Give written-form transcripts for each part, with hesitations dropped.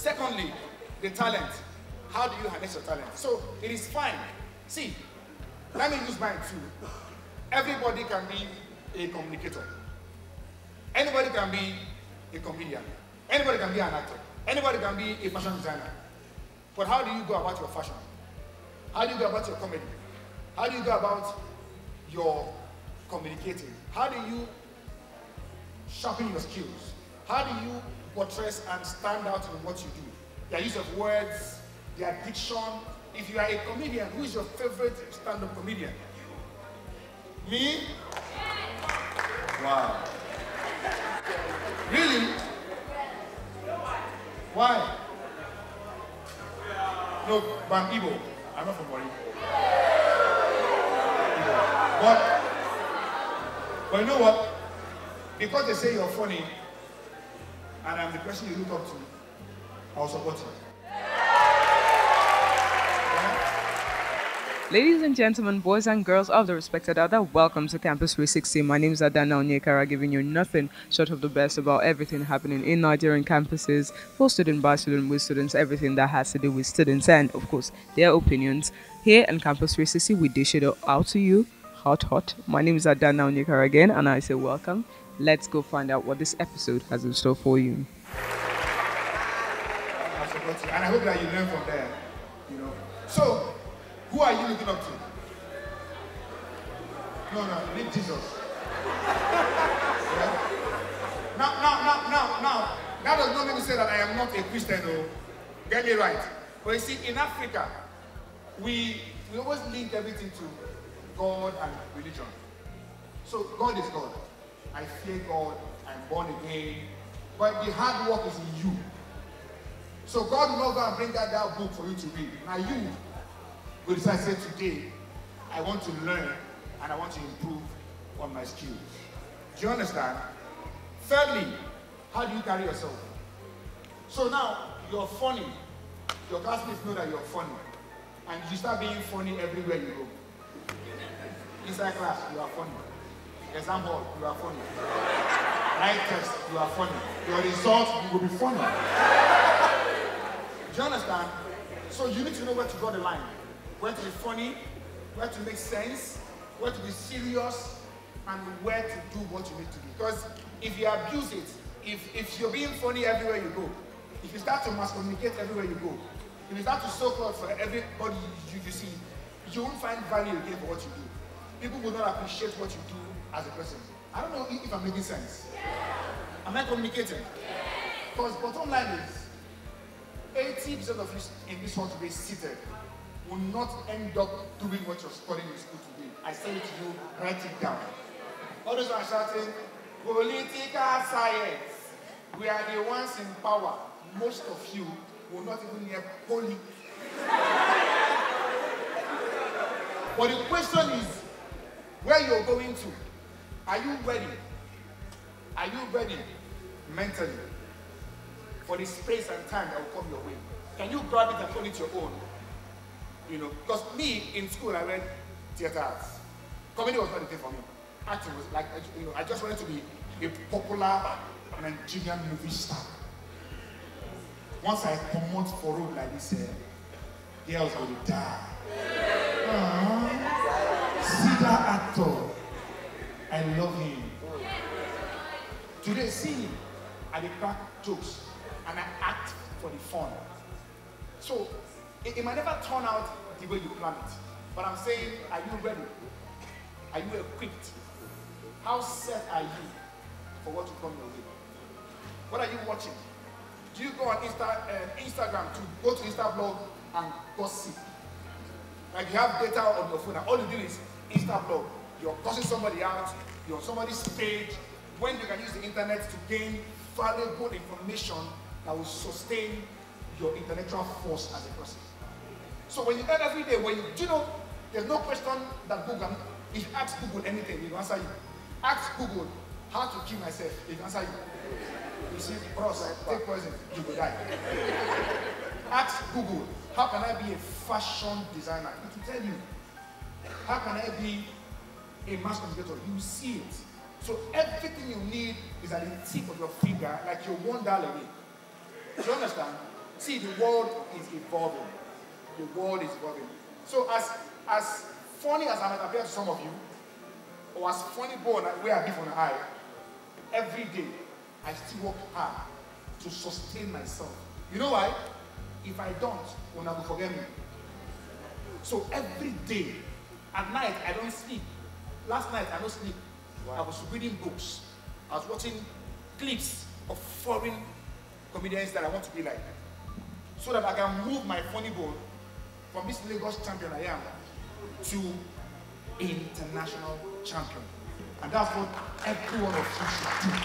Secondly, the talent. How do you harness your talent? So it is fine. See, let me use mine too. Everybody can be a communicator. Anybody can be a comedian. Anybody can be an actor. Anybody can be a fashion designer. But how do you go about your fashion? How do you go about your comedy? How do you go about your communicating? How do you sharpen your skills? How do you portray and stand out in what you do? Their use of words, their diction. If you are a comedian, who is your favorite stand-up comedian? Me? Wow. Really? Why? No, but I'm Igbo. I'm not from Wari. But you know what? Because they say you're funny, and I'm the person you look up to, I'll support you. Ladies and gentlemen, boys and girls of the respected other, welcome to Campus 360. My name is Adanna Onyekara, giving you nothing short of the best about everything happening in Nigerian campuses, for student, by student, with students, everything that has to do with students and, of course, their opinions. Here on Campus 360, we dish it out to you, hot. My name is Adanna Onyekara again, and I say welcome. Let's go find out what this episode has in store for you. I'll support you, and I hope that you learn from there. So, who are you looking up to? No, leave Jesus. Yeah? Now, that does not mean to say that I am not a Christian, though. Get me right. But you see, in Africa, we always link everything to God and religion. So, God is God. I fear God. I'm born again. But the hard work is in you. So, God will not go and bring out that book for you to read. Now, you will decide, say, today, I want to learn and I want to improve on my skills. Do you understand? Thirdly, how do you carry yourself? So now, you're funny. Your classmates know that you're funny. And you start being funny everywhere you go. Inside class, you are funny. Exam hall, you are funny. Write test, you are funny. Your results, you will be funny. Do you understand? So you need to know where to draw the line. Where to be funny, where to make sense, where to be serious, and where to do what you need to do. Because if you abuse it, if you're being funny everywhere you go, if you start to mass communicate everywhere you go, if you start to sow clothes for everybody you see, you won't find value again for what you do. People will not appreciate what you do as a person. I don't know if I'm making sense. Am I communicating? Because bottom line is, 80% of you in this world today seated will not end up doing what you're studying in school today. I say it to you, write it down. All those are shouting, political science. We are the ones in power. Most of you will not even hear poly. But the question is, where you're going to, are you ready? Are you ready mentally for the space and time that will come your way? Can you grab it and turn it your own? Because me, in school, I read theater arts. Comedy was not the thing for me. Acting was like, I just wanted to be a popular Nigerian movie star. Once I come out for road like this, girls will die. See that actor. I love him. Today, see him. I crack jokes and I act for the fun. So, it might never turn out the way you plan it. But I'm saying, are you ready? Are you equipped? How set are you for what will come your way? What are you watching? Do you go on Instagram to go to Instablog and gossip? Like you have data on your phone and all you do is Instablog. You're cussing somebody out, you're on somebody's page, when you can use the internet to gain valuable information that will sustain your intellectual force as a person. So when you learn every day, there's no question that Google, if you ask Google anything, it will answer you. Ask Google how to kill myself, it will answer you. You see, bros, take poison, you will die. Ask Google, how can I be a fashion designer? It will tell you. How can I be a mass communicator? You see it. So everything you need is at the tip of your finger, like you're $1 away. Do you understand? See, the world is evolving. The world is evolving. So as funny as I might appear to some of you, or as funny born where I live on the eye, every day I still work hard to sustain myself. You know why? If I don't, one will forget me. So every day, at night I don't sleep. Last night I don't sleep. Wow. I was reading books. I was watching clips of foreign comedians that I want to be like, so that I can move my funny bone from this Lagos champion I am to international champion. And that's what every one of you should do.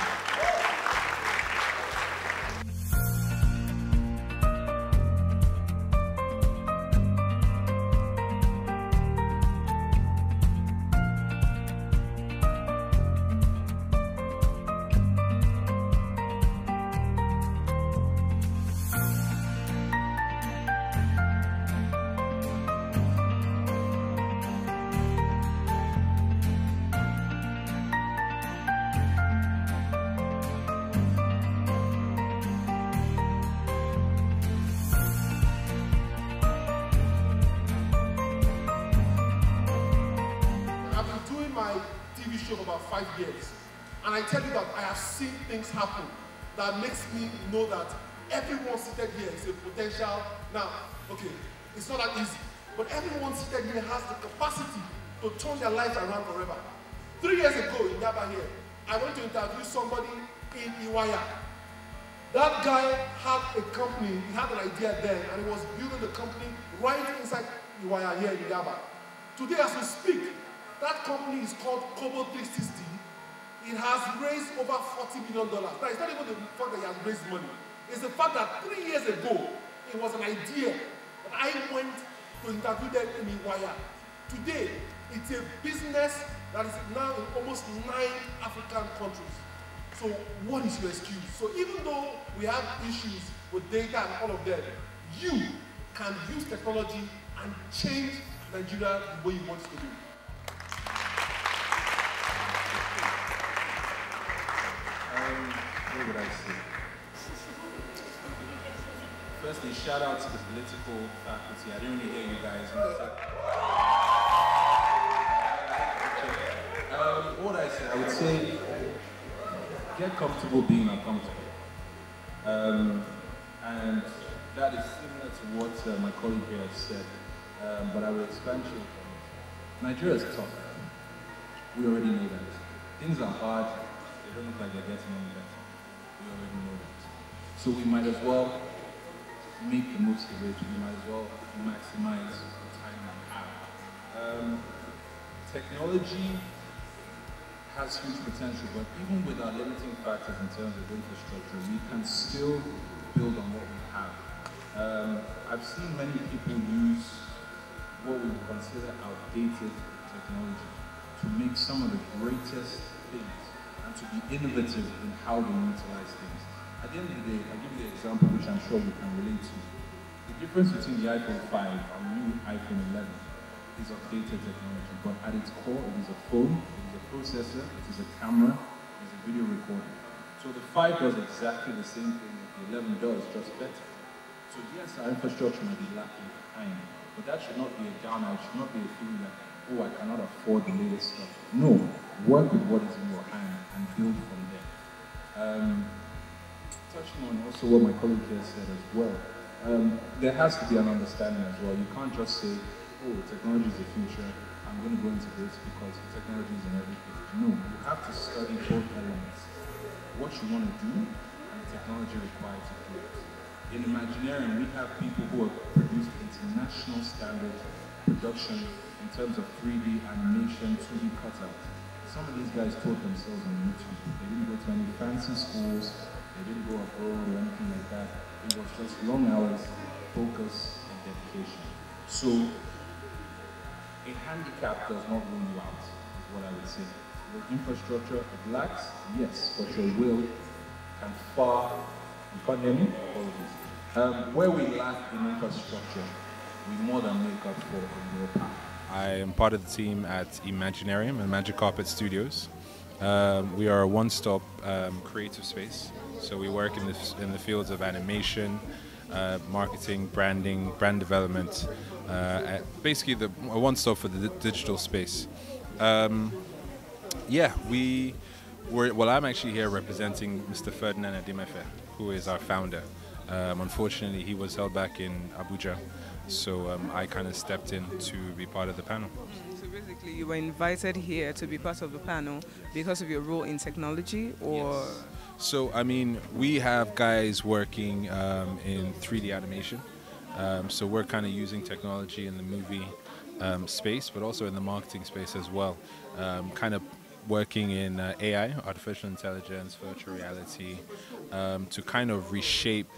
Show about 5 years, and I tell you that I have seen things happen that makes me know that everyone seated here is a potential. Now, okay, it's not that easy, but everyone seated here has the capacity to turn their lives around forever. 3 years ago in Yaba here, I went to interview somebody in Iwaya. That guy had a company, he had an idea then, and he was building the company right inside Iwaya here in Yaba. Today as we speak, that company is called Kobo 360. It has raised over $40 million. Now, it's not even the fact that he has raised money. It's the fact that 3 years ago, it was an idea that I went to interview them in Iwaya. Today, it's a business that is now in almost 9 African countries. So what is your excuse? So even though we have issues with data and all of that, you can use technology and change Nigeria the way you want it to be. What would I say? Firstly, shout out to the political faculty. I didn't really hear you guys. What would I say? I would say, get comfortable being uncomfortable. And that is similar to what my colleague here has said, but I will expand you. Nigeria is tough. We already know that. Things are hard. They don't look like they're getting any better. We already know that. So we might as well make the most of it. We might as well maximize the time we have. Technology has huge potential, but even with our limiting factors in terms of infrastructure, we can still build on what we have. I've seen many people use what we would consider outdated technology to make some of the greatest things and to be innovative in how they utilize things. At the end of the day, I'll give you the example which I'm sure we can relate to. The difference between the iPhone 5 and the new iPhone 11 is updated technology, but at its core, it is a phone, it is a processor, it is a camera, it is a video recorder. So the 5 does exactly the same thing that the 11 does, just better. So yes, our infrastructure might be lacking behind, but that should not be a downer. It should not be a feeling that, oh, I cannot afford the latest stuff. No, work with what is in your hand and build from there. Touching on also what my colleague here said as well, there has to be an understanding as well. You can't just say, oh, technology is the future, I'm going to go into this because technology is in everything. No, you have to study both elements. What you want to do and the technology required to do it. In Imaginarium, we have people who have produced international standard production in terms of 3D animation, 2D cutout. Some of these guys taught themselves on YouTube. They didn't go to any fancy schools, they didn't go abroad or anything like that. It was just long hours, focus, and dedication. So, a handicap does not rule you out, is what I would say. Your infrastructure, it lacks, yes, but your will can far, you can't hear me? Apologies. Where we lack in infrastructure, we more than make up for in your path. I am part of the team at Imaginarium and Magic Carpet Studios. We are a one-stop creative space. So we work in the fields of animation, marketing, branding, brand development, basically a one-stop for the digital space. Yeah, well, I'm actually here representing Mr. Ferdinand Adimefe, who is our founder. Unfortunately, he was held back in Abuja, so I kind of stepped in to be part of the panel. So basically, you were invited here to be part of the panel because of your role in technology, or? Yes. So, I mean, we have guys working in 3D animation. So we're kind of using technology in the movie space, but also in the marketing space as well. Kind of working in AI, artificial intelligence, virtual reality, to kind of reshape.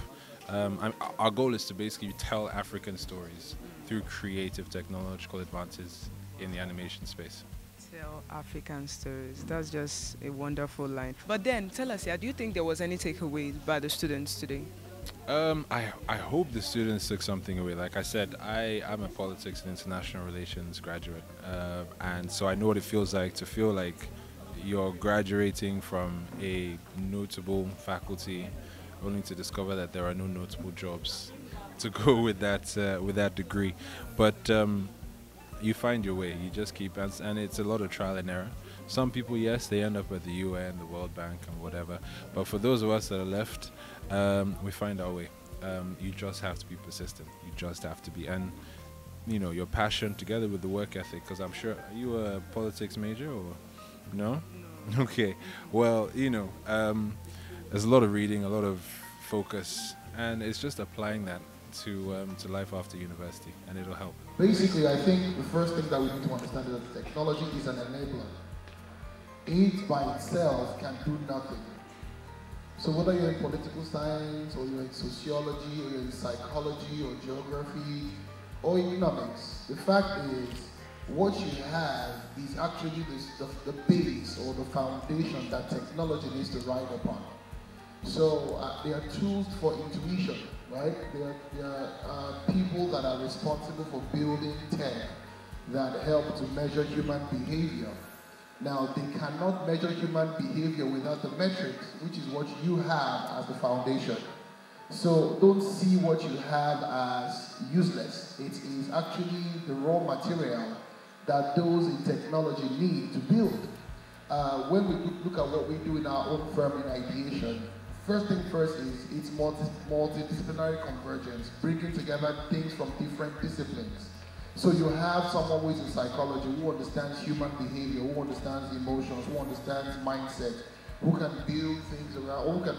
Our goal is to basically tell African stories through creative technological advances in the animation space. Tell African stories. That's just a wonderful line. But then, tell us, do you think there was any takeaways by the students today? I hope the students took something away. Like I said, I'm a politics and international relations graduate, and so I know what it feels like to feel like you're graduating from a notable faculty, only to discover that there are no notable jobs to go with that degree. But you find your way. You just keep, and it's a lot of trial and error. Some people, yes, they end up at the UN, the World Bank, and whatever. But for those of us that are left, we find our way. You just have to be persistent. You just have to be, and your passion together with the work ethic. Because I'm sure, are you a politics major or no? No. Okay. Well, there's a lot of reading, a lot of focus, and it's just applying that to life after university, and it'll help. Basically, I think the first thing that we need to understand is that technology is an enabler. It by itself can do nothing. So whether you're in political science, or you're in sociology, or you're in psychology, or geography, or economics, the fact is, what you have is actually the base or the foundation that technology needs to ride upon. So there are tools for intuition, right? There are people that are responsible for building tech that help to measure human behavior. Now, they cannot measure human behavior without the metrics, which is what you have as the foundation. So don't see what you have as useless. It is actually the raw material that those in technology need to build. When we look at what we do in our own firm in ideation, first thing first is it's multidisciplinary convergence, bringing together things from different disciplines. So you have someone who is in psychology, who understands human behavior, who understands emotions, who understands mindset, who can build things around, who can,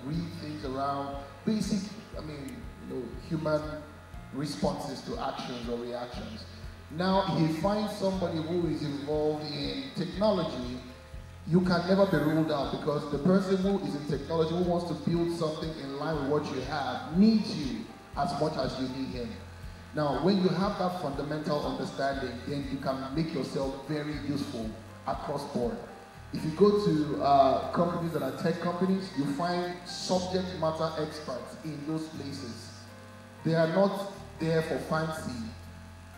read things around basic, human responses to actions or reactions. Now, if you find somebody who is involved in technology, you can never be ruled out, because the person who is in technology, who wants to build something in line with what you have, needs you as much as you need him. Now, when you have that fundamental understanding, then you can make yourself very useful across board. If you go to companies that are tech companies, you find subject matter experts in those places. They are not there for fancy.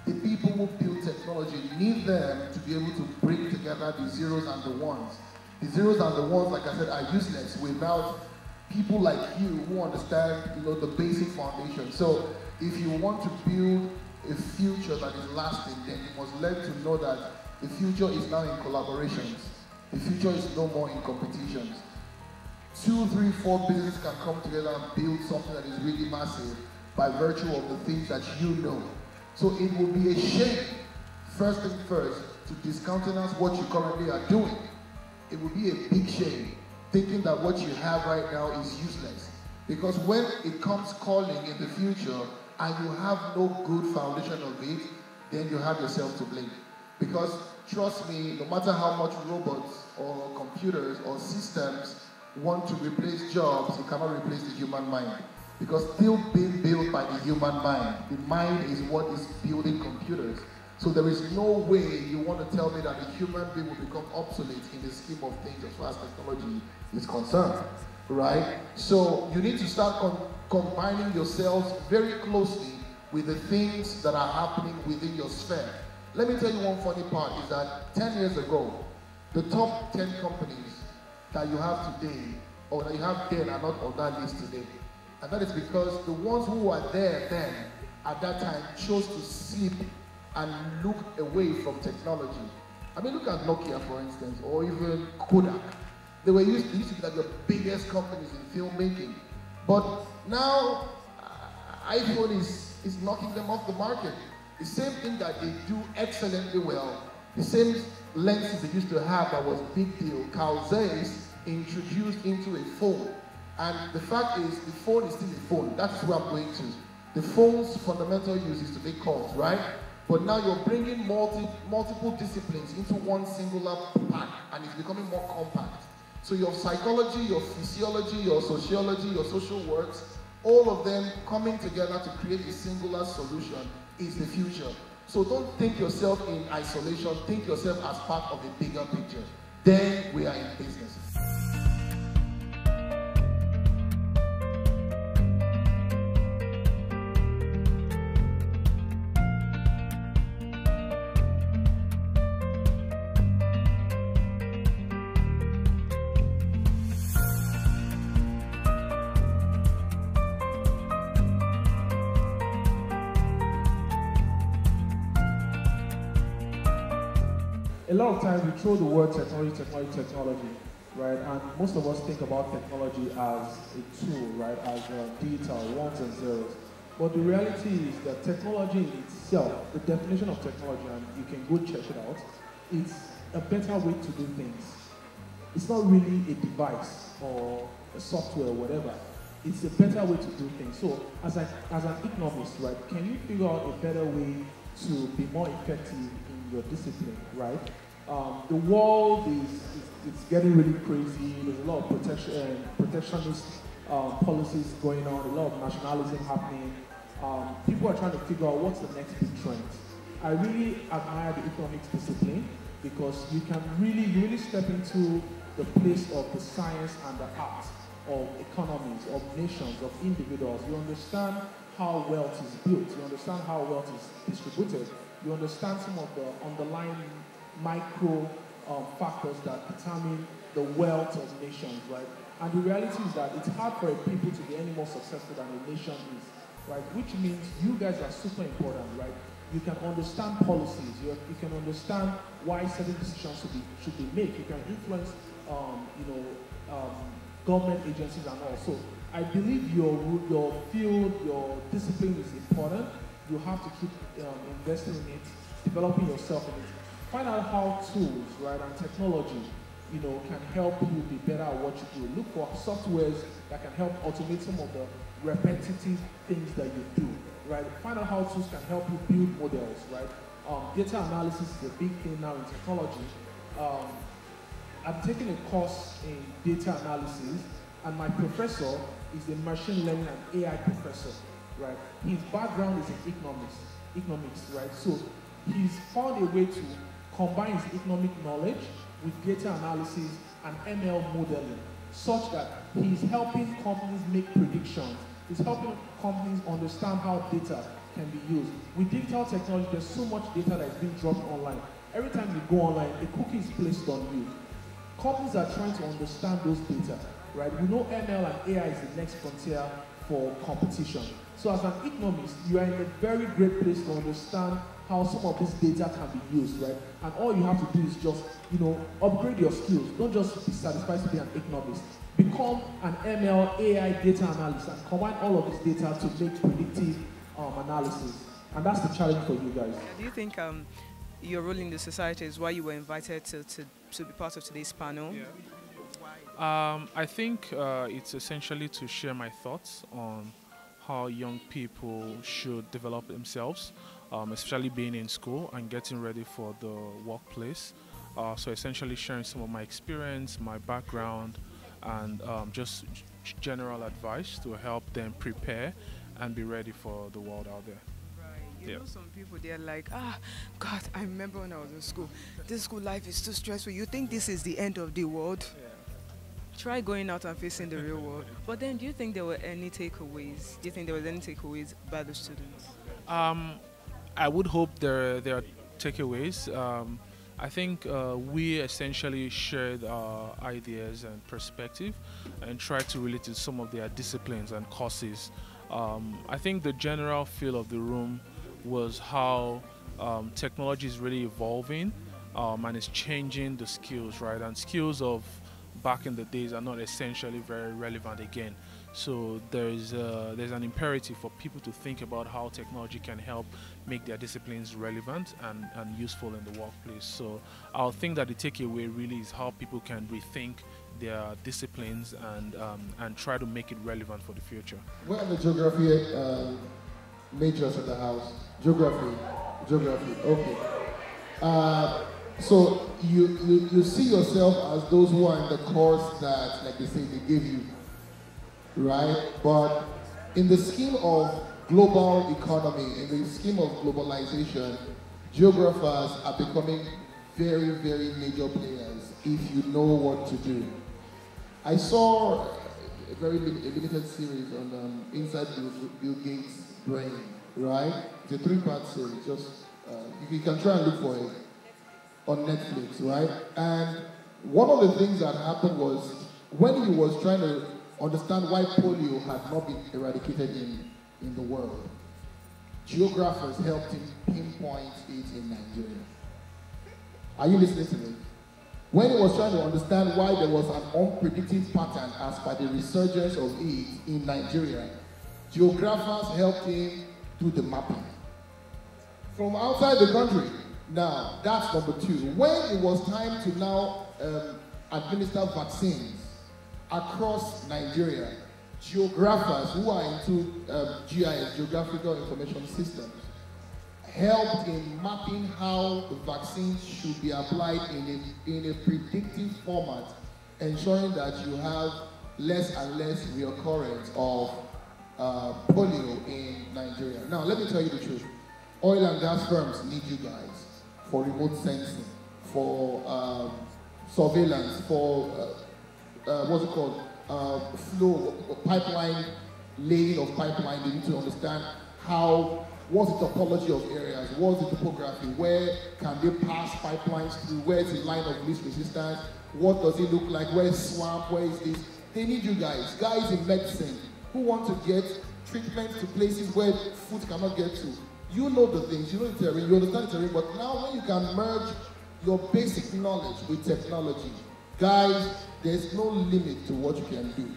The people who build technology need them to be able to bring together the zeros and the ones. The zeros and the ones, like I said, are useless without people like you who understand, the basic foundation. So if you want to build a future that is lasting, then you must learn to know that the future is now in collaborations. The future is no more in competitions. 2, 3, 4 businesses can come together and build something that is really massive by virtue of the things that you know. So it will be a shame, first thing first, to discountenance what you currently are doing. It will be a big shame, thinking that what you have right now is useless. Because when it comes calling in the future, and you have no good foundation of it, then you have yourself to blame. Because trust me, no matter how much robots or computers or systems want to replace jobs, it cannot replace the human mind. Because still being built by the human mind. The mind is what is building computers. So there is no way you want to tell me that a human being will become obsolete in the scheme of things as far as technology is concerned, right? So you need to start combining yourselves very closely with the things that are happening within your sphere. Let me tell you one funny part is that 10 years ago, the top 10 companies that you have today, or that you have then are not on that list today. And that is because the ones who were there then, at that time, chose to sleep and look away from technology. I mean, look at Nokia, for instance, or even Kodak. They used to be like the biggest companies in filmmaking. But now, iPhone is knocking them off the market. The same thing that they do excellently well, the same lenses they used to have that was a big deal, Carl Zeiss introduced into a phone. And the fact is, the phone is still a phone. That's where I'm going to. The phone's fundamental use is to make calls, right? But now you're bringing multiple disciplines into one singular pack, and it's becoming more compact. So your psychology, your physiology, your sociology, your social works, all of them coming together to create a singular solution is the future. So don't think yourself in isolation, think yourself as part of a bigger picture. Then we are in business. A lot of times we throw the word technology, right? And most of us think about technology as a tool, right? As data, ones and zeros. But the reality is that technology in itself, the definition of technology, and you can go check it out, it's a better way to do things. It's not really a device or a software or whatever. It's a better way to do things. So as an economist, right, can you figure out a better way to be more effective in your discipline, right? The world is getting really crazy. There's a lot of protectionist policies going on, a lot of nationalism happening. People are trying to figure out what's the next big trend. I really admire the economics discipline because you can really step into the place of the science and the art of economies, of nations, of individuals. You understand how wealth is built. You understand how wealth is distributed. You understand some of the underlying micro factors that determine the wealth of nations, right? And the reality is that it's hard for a people to be any more successful than a nation is, right? Which means you guys are super important, right? You can understand policies. You can understand why certain decisions should be made. You can influence, government agencies and all. So I believe your field, your discipline is important. You have to keep investing in it, developing yourself in it. Find out how tools, right, and technology, can help you be better at what you do. Look for softwares that can help automate some of the repetitive things that you do, right? Find out how tools can help you build models, right? Data analysis is a big thing now in technology. I'm taking a course in data analysis, and my professor is a machine learning and AI professor, right? His background is in economics, right? So he's found a way to combine his economic knowledge with data analysis and ML modeling, such that he's helping companies make predictions. He's helping companies understand how data can be used. With digital technology, there's so much data that is being dropped online. Every time you go online, a cookie is placed on you. Companies are trying to understand those data, right? We know ML and AI is the next frontier for competition. So as an economist, you are in a very great place to understand how some of this data can be used, right? And all you have to do is just, upgrade your skills. Don't just be satisfied to be an economist. Become an ML, AI data analyst and combine all of this data to make predictive analysis. And that's the challenge for you guys. Do you think your role in the society is why you were invited to be part of today's panel? Yeah. I think it's essentially to share my thoughts on how young people should develop themselves, especially being in school and getting ready for the workplace. So essentially sharing some of my experience, my background, and just general advice to help them prepare and be ready for the world out there. You know, some people, they're like, God, I remember when I was in school, this school life is too stressful. You think this is the end of the world? Yeah. Try going out and facing the real world. But then, do you think there were any takeaways? Do you think there was any takeaways by the students? I would hope there are takeaways. I think we essentially shared our ideas and perspective and tried to relate to some of their disciplines and courses. I think the general feel of the room was how technology is really evolving and it's changing the skills, right? And skills of back in the days are not essentially very relevant again. So there's an imperative for people to think about how technology can help make their disciplines relevant and useful in the workplace. So I think that the takeaway really is how people can rethink their disciplines and try to make it relevant for the future. Where are the geography majors in the house? Geography, okay. So you see yourself as those who are in the course that, like they say, they give you, right? But in the scheme of global economy, in the scheme of globalization, geographers are becoming very, very major players if you know what to do. I saw a very limited series on Inside Bill Gates' Brain, right? It's a 3-part series. Just you can try and look for it on Netflix, right? And one of the things that happened was when he was trying to understand why polio had not been eradicated in the world, geographers helped him pinpoint it in Nigeria. Are you listening to me? When he was trying to understand why there was an unpredicted pattern as per the resurgence of it in Nigeria, geographers helped him do the mapping. From outside the country, now that's number 2. When it was time to now administer vaccines across Nigeria, geographers who are into GIS, Geographical Information Systems, helped in mapping how the vaccines should be applied in a predictive format, ensuring that you have less and less reoccurrence of polio in Nigeria. Now, let me tell you the truth. Oil and gas firms need you guys for remote sensing, for surveillance, for what's it called? Flow, pipeline, laying of pipeline. They need to understand what's the topology of areas, what's the topography, where can they pass pipelines through, where's the line of least resistance, what does it look like, where's swamp, where is this? They need you guys in medicine who want to get treatment to places where food cannot get to. You know the things, you know the terrain, you understand the terrain, but now when you can merge your basic knowledge with technology, guys, there's no limit to what you can do.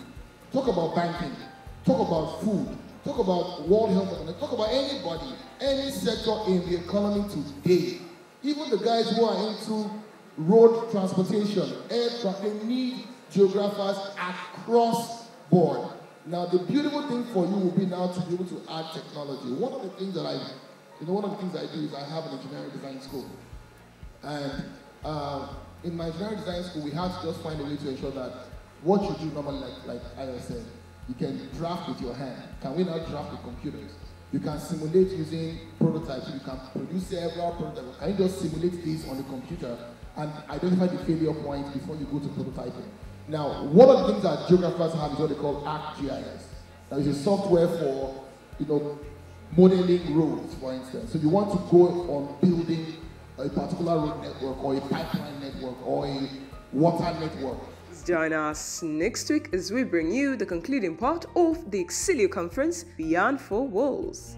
Talk about banking, talk about food, talk about World Health Organization, talk about anybody, any sector in the economy today. Even the guys who are into road transportation, air traffic, they need geographers across board. Now, the beautiful thing for you will be now to be able to add technology. One of the things that I do is I have an engineering design school. And in my engineering design school, we had to just find a way to ensure that what you do normally, like I said, you can draft with your hand. Can we now draft with computers? You can simulate using prototypes. You can produce several prototypes. Can you just simulate this on the computer and identify the failure points before you go to prototyping? Now, one of the things that geographers have is what they call ArcGIS. That is a software for, modeling roads, for instance. So you want to go on building a particular road network or a pipeline network or a water network. Join us next week as we bring you the concluding part of the Exsilio conference, Beyond Four Walls.